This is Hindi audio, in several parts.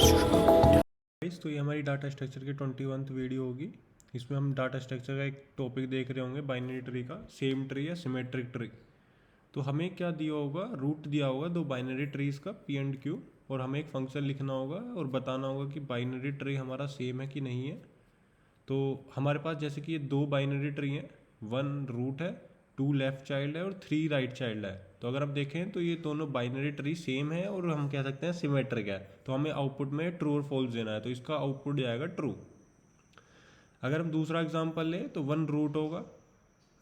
तो ये हमारी डाटा स्ट्रक्चर की 21वीं वीडियो होगी। इसमें हम डाटा स्ट्रक्चर का एक टॉपिक देख रहे होंगे, बाइनरी ट्री का, सेम ट्री या सिमेट्रिक ट्री। तो हमें क्या दिया होगा, रूट दिया होगा दो बाइनरी ट्रीज का पी एंड क्यू, और हमें एक फंक्शन लिखना होगा और बताना होगा कि बाइनरी ट्री हमारा सेम है कि नहीं है। तो हमारे पास जैसे कि ये दो बाइनरी ट्री हैं, 1 रूट है, 2 लेफ्ट चाइल्ड है और 3 राइट चाइल्ड है। तो अगर आप देखें तो ये दोनों बाइनरी ट्री सेम है और हम कह सकते हैं सिमेट्रिक है। तो हमें आउटपुट में ट्रू और फॉल्स देना है, तो इसका आउटपुट जाएगा ट्रू। अगर हम दूसरा एग्जांपल लें तो 1 रूट होगा,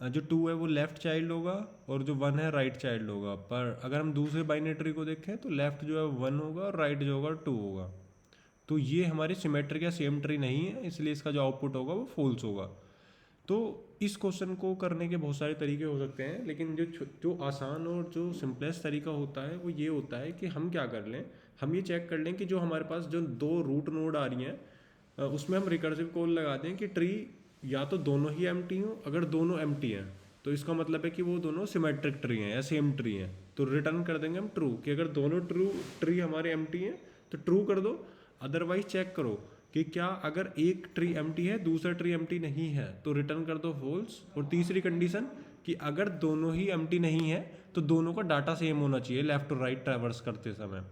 जो 2 है वो लेफ्ट चाइल्ड होगा और जो 1 है राइट चाइल्ड होगा। पर अगर हम दूसरे बाइनरी ट्री को देखें तो लेफ्ट जो है 1 होगा और राइट जो होगा 2 होगा। तो ये हमारी सिमेट्रिक या सेम ट्री नहीं है, इसलिए इसका जो आउटपुट होगा वो फॉल्स होगा। तो इस क्वेश्चन को करने के बहुत सारे तरीके हो सकते हैं, लेकिन जो आसान और जो सिंपलेस्ट तरीका होता है वो ये होता है कि हम क्या कर लें, हम ये चेक कर लें कि जो हमारे पास जो 2 रूट नोड आ रही हैं उसमें हम रिकर्सिव कॉल लगा दें कि ट्री या तो दोनों ही एम्प्टी हो। अगर दोनों एम्प्टी हैं तो इसका मतलब है कि वो दोनों सिमेट्रिक ट्री हैं या सेम ट्री हैं। तो रिटर्न कर देंगे हम ट्रू, कि अगर दोनों ट्री हमारे एम्प्टी हैं तो ट्रू कर दो। अदरवाइज चेक करो कि क्या अगर एक ट्री एम्प्टी है दूसरा ट्री एम्प्टी नहीं है तो रिटर्न कर दो फॉल्स। और तीसरी कंडीशन कि अगर दोनों ही एम्प्टी नहीं है तो दोनों का डाटा सेम होना चाहिए लेफ्ट और राइट ट्रैवर्स करते समय।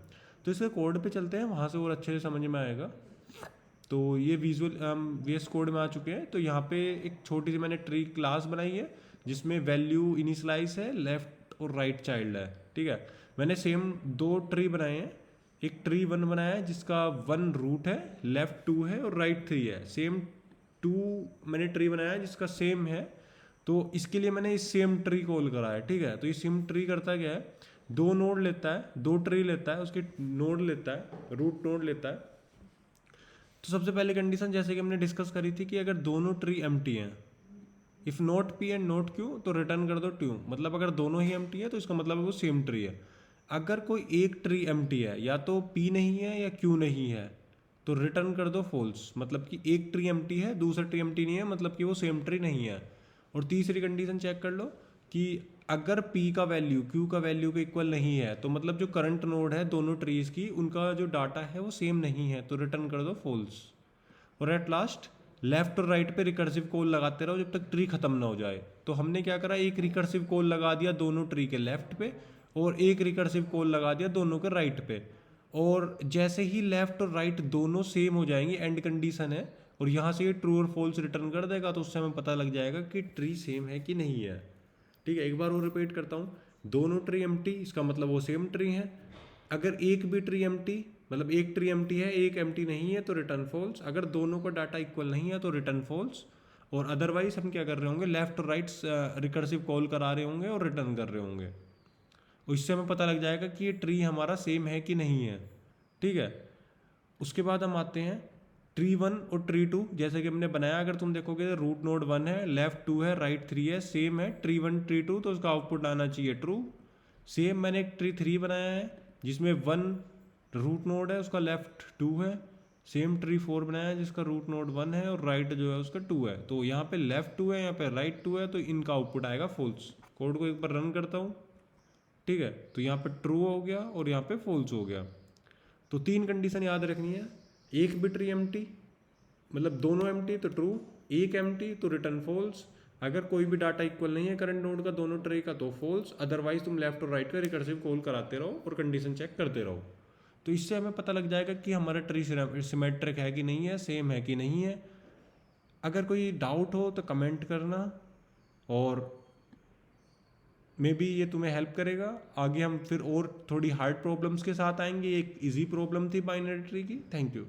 तो इसके कोड पे चलते हैं, वहाँ से और अच्छे से समझ में आएगा। तो ये विजुअल VS कोड में आ चुके हैं। तो यहाँ पे एक छोटी सी मैंने ट्री क्लास बनाई है जिसमें वैल्यू इनिशलाइज है, लेफ्ट और राइट चाइल्ड है। ठीक है, मैंने सेम 2 ट्री बनाए हैं। एक ट्री 1 बनाया है जिसका 1 रूट है, लेफ्ट 2 है और राइट 3 है। सेम 2 मैंने ट्री बनाया है जिसका सेम है, तो इसके लिए मैंने इस सेम ट्री कॉल करा है। ठीक है, तो ये सेम ट्री करता क्या है, 2 नोड लेता है, 2 ट्री लेता है, उसके नोड लेता है, रूट नोड लेता है। तो सबसे पहले कंडीशन जैसे कि हमने डिस्कस करी थी कि अगर दोनों ट्री एम्प्टी हैं, if not P and not Q, तो रिटर्न कर दो ट्रू। मतलब अगर दोनों ही एम्प्टी है तो इसका मतलब है वो सेम ट्री है। अगर कोई एक ट्री एम्प्टी है, या तो पी नहीं है या क्यू नहीं है, तो रिटर्न कर दो फॉल्स। मतलब कि एक ट्री एम्प्टी है दूसरा ट्री एम्प्टी नहीं है, मतलब कि वो सेम ट्री नहीं है। और तीसरी कंडीशन चेक कर लो कि अगर पी का वैल्यू क्यू का वैल्यू के इक्वल नहीं है, तो मतलब जो करंट नोड है दोनों ट्रीज की, उनका जो डाटा है वो सेम नहीं है, तो रिटर्न कर दो फॉल्स। और एट लास्ट लेफ्ट और राइट पे रिकर्सिव कॉल लगाते रहो जब तक ट्री खत्म ना हो जाए। तो हमने क्या करा, एक रिकर्सिव कॉल लगा दिया दोनों ट्री के लेफ्ट पे और एक रिकर्सिव कॉल लगा दिया दोनों के राइट पे। और जैसे ही लेफ्ट और राइट दोनों सेम हो जाएंगे, एंड कंडीशन है, और यहाँ से ये ट्रू और फॉल्स रिटर्न कर देगा, तो उससे हमें पता लग जाएगा कि ट्री सेम है कि नहीं है। ठीक है, एक बार और रिपीट करता हूँ, दोनों ट्री एम्प्टी, इसका मतलब वो सेम ट्री है। अगर एक भी ट्री एम्प्टी, मतलब एक ट्री एम्प्टी है एक एम्प्टी नहीं है, तो रिटर्न फॉल्स। अगर दोनों का डाटा इक्वल नहीं है तो रिटर्न फॉल्स। और अदरवाइज हम क्या कर रहे होंगे, लेफ्ट और राइट रिकर्सिव कॉल करा रहे होंगे और रिटर्न कर रहे होंगे। और इससे हमें पता लग जाएगा कि ये ट्री हमारा सेम है कि नहीं है। ठीक है, उसके बाद हम आते हैं ट्री 1 और ट्री 2। जैसे कि हमने बनाया, अगर तुम देखोगे रूट नोड 1 है, लेफ्ट 2 है, राइट 3 है, सेम है ट्री 1 ट्री 2, तो उसका आउटपुट आना चाहिए ट्रू। सेम मैंने एक ट्री 3 बनाया है जिसमें 1 रूट नोड है, उसका लेफ्ट 2 है। सेम ट्री 4 बनाया है जिसका रूट नोड 1 है और राइट जो है उसका 2 है। तो यहाँ पे लेफ्ट 2 है, यहाँ पे राइट 2 है, तो इनका आउटपुट आएगा फॉल्स। कोड को एक बार रन करता हूँ। ठीक है, तो यहाँ पे ट्रू हो गया और यहाँ पे फॉल्स हो गया। तो 3 कंडीशन याद रखनी है, एक भी ट्री एम्प्टी मतलब दोनों एम्प्टी तो ट्रू, एक एम्प्टी तो रिटर्न फॉल्स। अगर कोई भी डाटा इक्वल नहीं है करंट नोड का दोनों ट्री का, तो फॉल्स। अदरवाइज तुम लेफ्ट और राइट का रिकर्सिव कॉल कराते रहो और कंडीशन चेक करते रहो। तो इससे हमें पता लग जाएगा कि हमारा ट्री सिमेट्रिक है कि नहीं है, सेम है कि नहीं है। अगर कोई डाउट हो तो कमेंट करना, और मे बी ये तुम्हें हेल्प करेगा। आगे हम फिर और थोड़ी हार्ड प्रॉब्लम्स के साथ आएंगे। एक इजी प्रॉब्लम थी बाइनरी ट्री की। Thank you.